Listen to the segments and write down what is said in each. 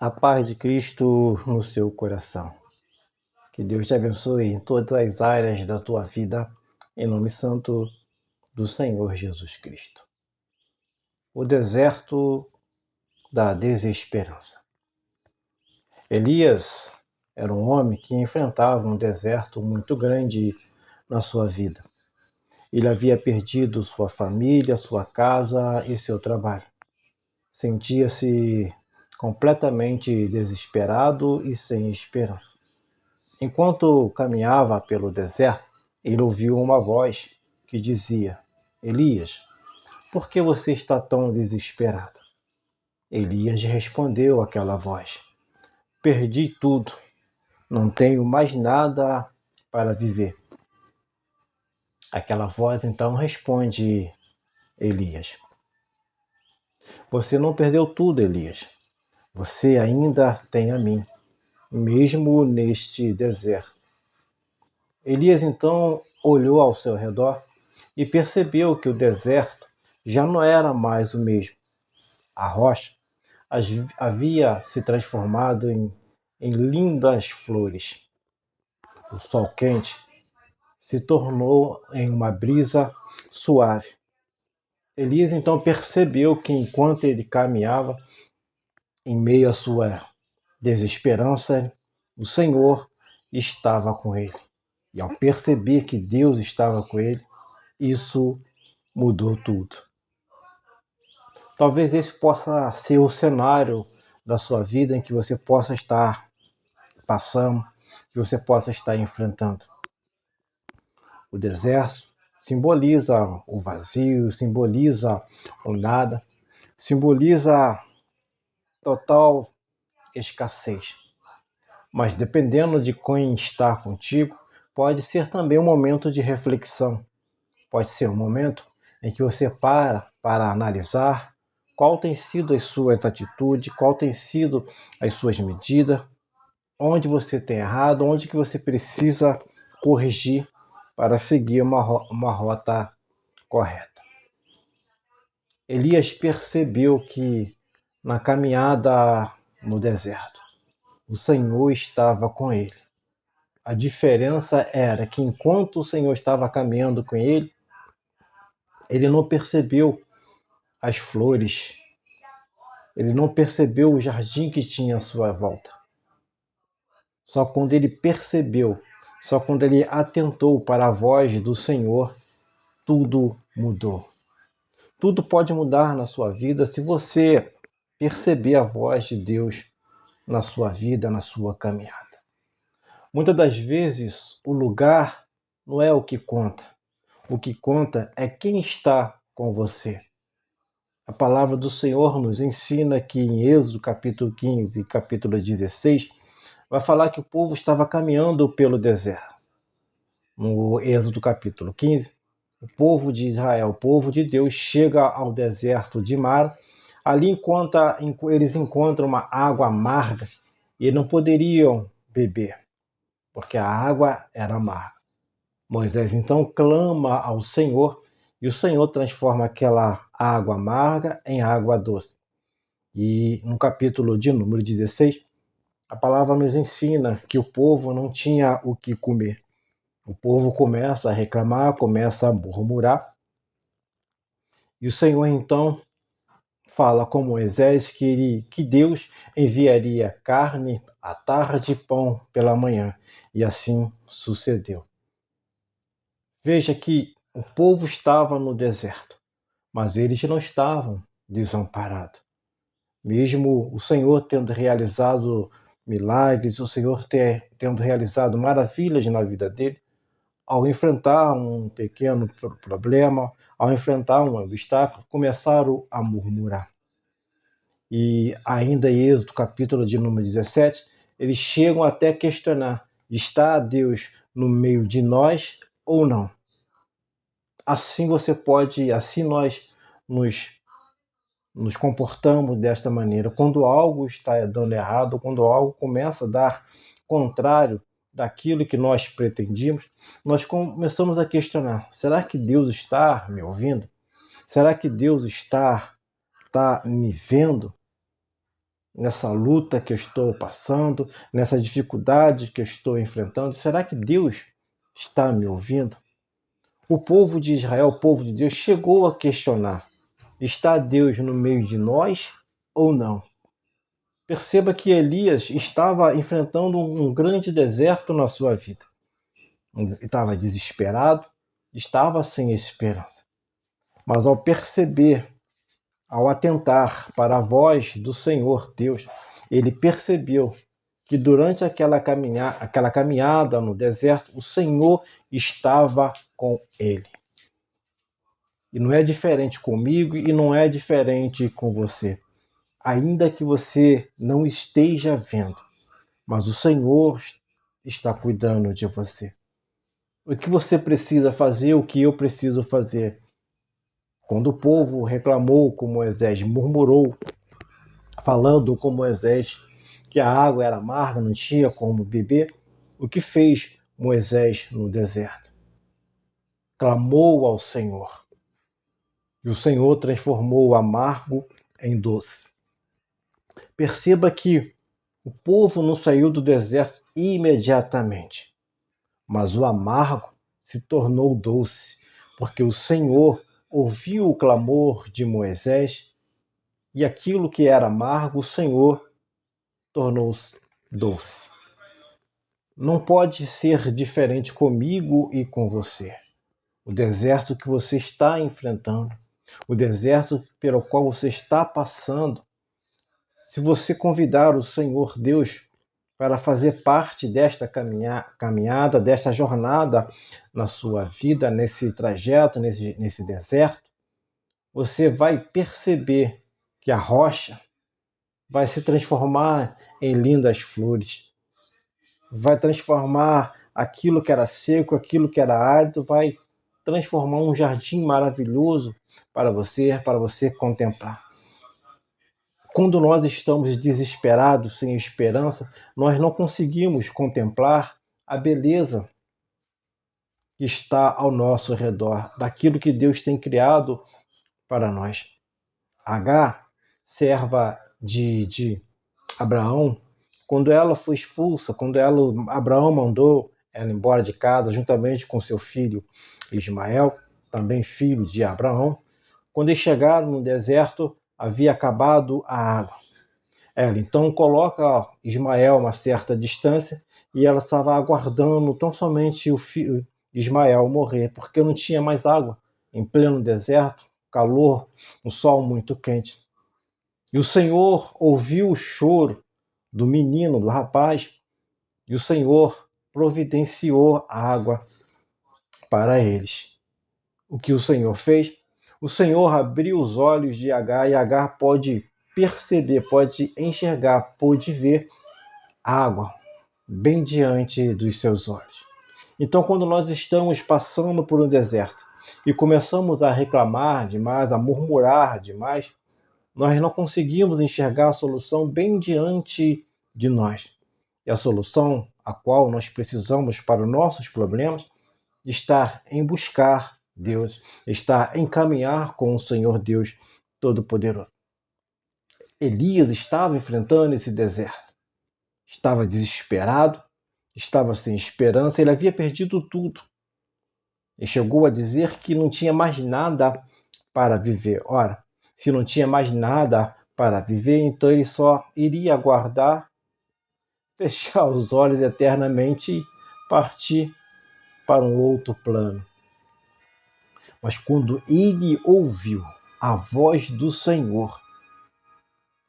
A paz de Cristo no seu coração. Que Deus te abençoe em todas as áreas da tua vida, em nome santo do Senhor Jesus Cristo. O deserto da desesperança. Elias era um homem que enfrentava um deserto muito grande na sua vida. Ele havia perdido sua família, sua casa e seu trabalho. Sentia-se completamente desesperado e sem esperança. Enquanto caminhava pelo deserto, ele ouviu uma voz que dizia: Elias, por que você está tão desesperado? Elias respondeu àquela voz: Perdi tudo, não tenho mais nada para viver. Aquela voz então responde Elias: Você não perdeu tudo, Elias. Você ainda tem a mim, mesmo neste deserto. Elias então olhou ao seu redor e percebeu que o deserto já não era mais o mesmo. A rocha havia se transformado em lindas flores. O sol quente se tornou em uma brisa suave. Elias então percebeu que enquanto ele caminhava em meio à sua desesperança, o Senhor estava com ele. E ao perceber que Deus estava com ele, isso mudou tudo. Talvez esse possa ser o cenário da sua vida em que você possa estar passando, que você possa estar enfrentando. O deserto simboliza o vazio, simboliza o nada, simboliza total escassez. Mas dependendo de quem está contigo, pode ser também um momento de reflexão. Pode ser um momento em que você para analisar qual tem sido as suas atitudes, qual tem sido as suas medidas, onde você tem errado, onde que você precisa corrigir para seguir uma rota correta. Elias percebeu que na caminhada no deserto, o Senhor estava com ele. A diferença era que enquanto o Senhor estava caminhando com ele, ele não percebeu as flores, ele não percebeu o jardim que tinha à sua volta. Só quando ele percebeu, só quando ele atentou para a voz do Senhor, tudo mudou. Tudo pode mudar na sua vida se você perceber a voz de Deus na sua vida, na sua caminhada. Muitas das vezes, o lugar não é o que conta. O que conta é quem está com você. A palavra do Senhor nos ensina que em Êxodo capítulo 15 e capítulo 16, vai falar que o povo estava caminhando pelo deserto. No Êxodo capítulo 15, o povo de Israel, o povo de Deus, chega ao deserto de Mara. Ali eles encontram uma água amarga e não poderiam beber, porque a água era amarga. Moisés então clama ao Senhor e o Senhor transforma aquela água amarga em água doce. E no capítulo de número 16, a palavra nos ensina que o povo não tinha o que comer. O povo começa a reclamar, começa a murmurar. E o Senhor então fala com Moisés que Deus enviaria carne à tarde e pão pela manhã. E assim sucedeu. Veja que o povo estava no deserto, mas eles não estavam desamparados. Mesmo o Senhor tendo realizado milagres, o Senhor tendo realizado maravilhas na vida dele, ao enfrentar um pequeno problema, ao enfrentar um obstáculo, começaram a murmurar. E ainda em Êxodo, capítulo de número 17, eles chegam até a questionar: está Deus no meio de nós ou não? Assim nós nos comportamos desta maneira. Quando algo está dando errado, quando algo começa a dar contrário daquilo que nós pretendíamos, nós começamos a questionar: será que Deus está me ouvindo? Será que Deus está me vendo? nessa luta que eu estou passando, nessa dificuldade que eu estou enfrentando? Será que Deus está me ouvindo? O povo de Israel, o povo de Deus, chegou a questionar: está Deus no meio de nós ou não? Perceba que Elias estava enfrentando um grande deserto na sua vida. Estava desesperado, estava sem esperança. Mas ao perceber, ao atentar para a voz do Senhor Deus, ele percebeu que durante aquela caminhada no deserto, o Senhor estava com ele. E não é diferente comigo e não é diferente com você. Ainda que você não esteja vendo, mas o Senhor está cuidando de você. O que você precisa fazer, o que eu preciso fazer? Quando o povo reclamou com Moisés, murmurou, falando com Moisés que a água era amarga, não tinha como beber, o que fez Moisés no deserto? Clamou ao Senhor. E o Senhor transformou o amargo em doce. Perceba que o povo não saiu do deserto imediatamente, mas o amargo se tornou doce, porque o Senhor ouviu o clamor de Moisés e aquilo que era amargo, o Senhor tornou-se doce. Não pode ser diferente comigo e com você. O deserto que você está enfrentando, o deserto pelo qual você está passando, se você convidar o Senhor Deus para fazer parte desta caminhada, desta jornada na sua vida, nesse trajeto, nesse deserto, você vai perceber que a rocha vai se transformar em lindas flores, vai transformar aquilo que era seco, aquilo que era árido, vai transformar um jardim maravilhoso para você contemplar. Quando nós estamos desesperados, sem esperança, nós não conseguimos contemplar a beleza que está ao nosso redor, daquilo que Deus tem criado para nós. Agar, serva de Abraão, quando ela foi expulsa, Abraão mandou ela embora de casa, juntamente com seu filho Ismael, também filho de Abraão, quando eles chegaram no deserto, havia acabado a água. Ela então coloca Ismael a uma certa distância e ela estava aguardando tão somente o filho Ismael morrer, porque não tinha mais água em pleno deserto, calor, um sol muito quente. E o Senhor ouviu o choro do menino, do rapaz, e o Senhor providenciou água para eles. O que o Senhor fez? O Senhor abriu os olhos de Agar e Agar pode perceber, pode enxergar, pode ver água bem diante dos seus olhos. Então, quando nós estamos passando por um deserto e começamos a reclamar demais, a murmurar demais, nós não conseguimos enxergar a solução bem diante de nós. E a solução a qual nós precisamos para os nossos problemas está em buscar Deus, está em caminhar com o Senhor Deus Todo-Poderoso. Elias estava enfrentando esse deserto, estava desesperado, estava sem esperança, ele havia perdido tudo. E chegou a dizer que não tinha mais nada para viver. Ora, se não tinha mais nada para viver, então ele só iria aguardar, fechar os olhos eternamente e partir para um outro plano. Mas quando ele ouviu a voz do Senhor,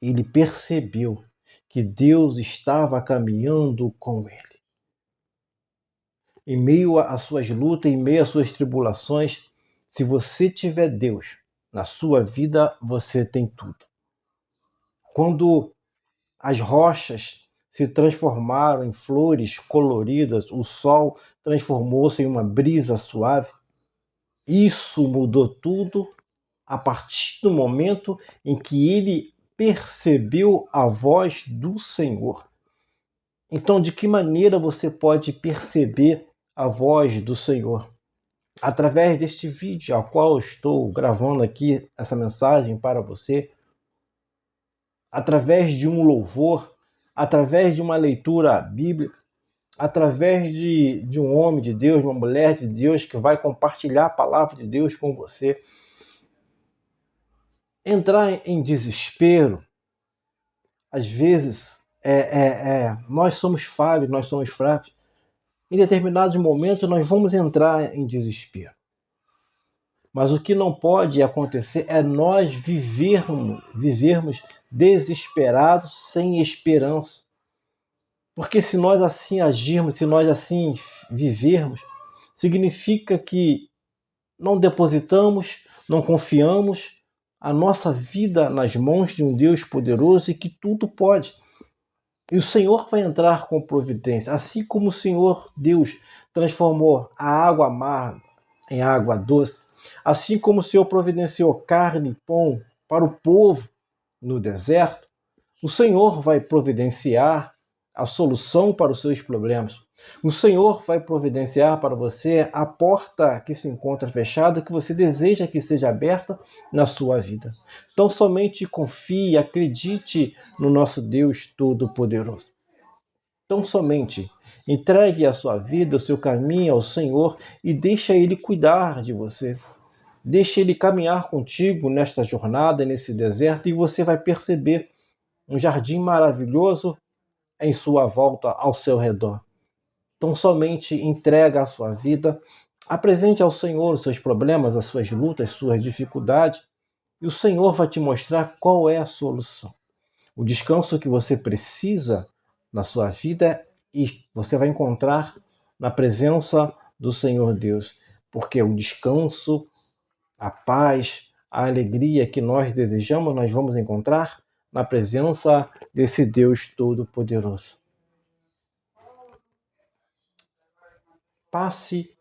ele percebeu que Deus estava caminhando com ele. Em meio às suas lutas, em meio às suas tribulações, se você tiver Deus na sua vida, você tem tudo. Quando as rochas se transformaram em flores coloridas, o sol transformou-se em uma brisa suave, isso mudou tudo a partir do momento em que ele percebeu a voz do Senhor. Então, de que maneira você pode perceber a voz do Senhor? Através deste vídeo ao qual estou gravando aqui essa mensagem para você, através de um louvor, através de uma leitura bíblica, através de um homem de Deus, uma mulher de Deus que vai compartilhar a palavra de Deus com você. Entrar em desespero, às vezes, nós somos falhos, nós somos fracos. Em determinados momentos, nós vamos entrar em desespero. Mas o que não pode acontecer é nós vivermos desesperados, sem esperança. Porque se nós assim agirmos, se nós assim vivermos, significa que não depositamos, não confiamos a nossa vida nas mãos de um Deus poderoso e que tudo pode. E o Senhor vai entrar com providência. Assim como o Senhor Deus transformou a água amarga em água doce, assim como o Senhor providenciou carne e pão para o povo no deserto, o Senhor vai providenciar a solução para os seus problemas. O Senhor vai providenciar para você a porta que se encontra fechada, que você deseja que seja aberta na sua vida. Então somente confie, acredite no nosso Deus Todo-Poderoso. Então somente entregue a sua vida, o seu caminho ao Senhor e deixa Ele cuidar de você. Deixa Ele caminhar contigo nesta jornada, nesse deserto, e você vai perceber um jardim maravilhoso em sua volta, ao seu redor. Então somente entrega a sua vida, apresente ao Senhor os seus problemas, as suas lutas, as suas dificuldades, e o Senhor vai te mostrar qual é a solução. O descanso que você precisa na sua vida e você vai encontrar na presença do Senhor Deus, porque o descanso, a paz, a alegria que nós desejamos, nós vamos encontrar na presença desse Deus Todo-Poderoso. Passe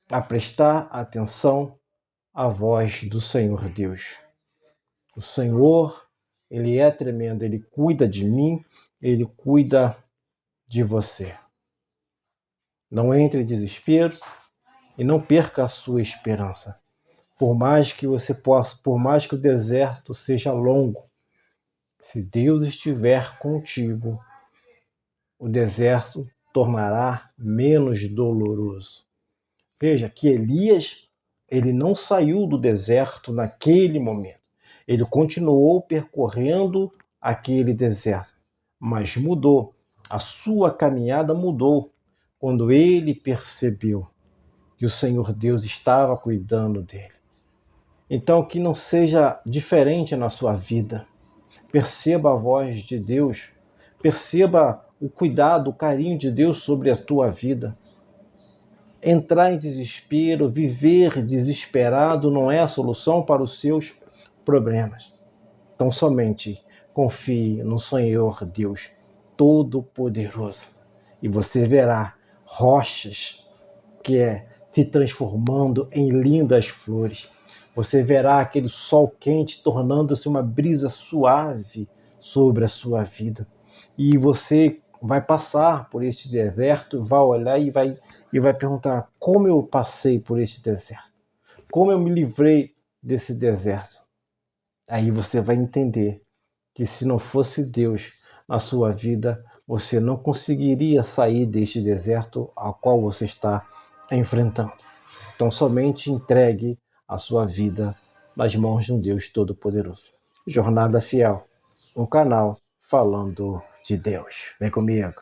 a prestar atenção à voz do Senhor Deus. O Senhor, Ele é tremendo, Ele cuida de mim, Ele cuida de você. Não entre em desespero e não perca a sua esperança. Por mais que você possa, por mais que o deserto seja longo, se Deus estiver contigo, o deserto tornará menos doloroso. Veja que Elias, ele não saiu do deserto naquele momento. Ele continuou percorrendo aquele deserto, mas mudou. A sua caminhada mudou quando ele percebeu que o Senhor Deus estava cuidando dele. Então, que não seja diferente na sua vida. Perceba a voz de Deus, perceba o cuidado, o carinho de Deus sobre a tua vida. Entrar em desespero, viver desesperado não é a solução para os seus problemas. Então somente confie no Senhor Deus Todo-Poderoso e você verá rochas se transformando em lindas flores. Você verá aquele sol quente tornando-se uma brisa suave sobre a sua vida. E você vai passar por este deserto, vai olhar e vai perguntar: como eu passei por este deserto? Como eu me livrei desse deserto? Aí você vai entender que se não fosse Deus na sua vida, você não conseguiria sair deste deserto ao qual você está enfrentando. Então somente entregue a sua vida nas mãos de um Deus Todo-Poderoso. Jornada Fiel, um canal falando de Deus. Vem comigo.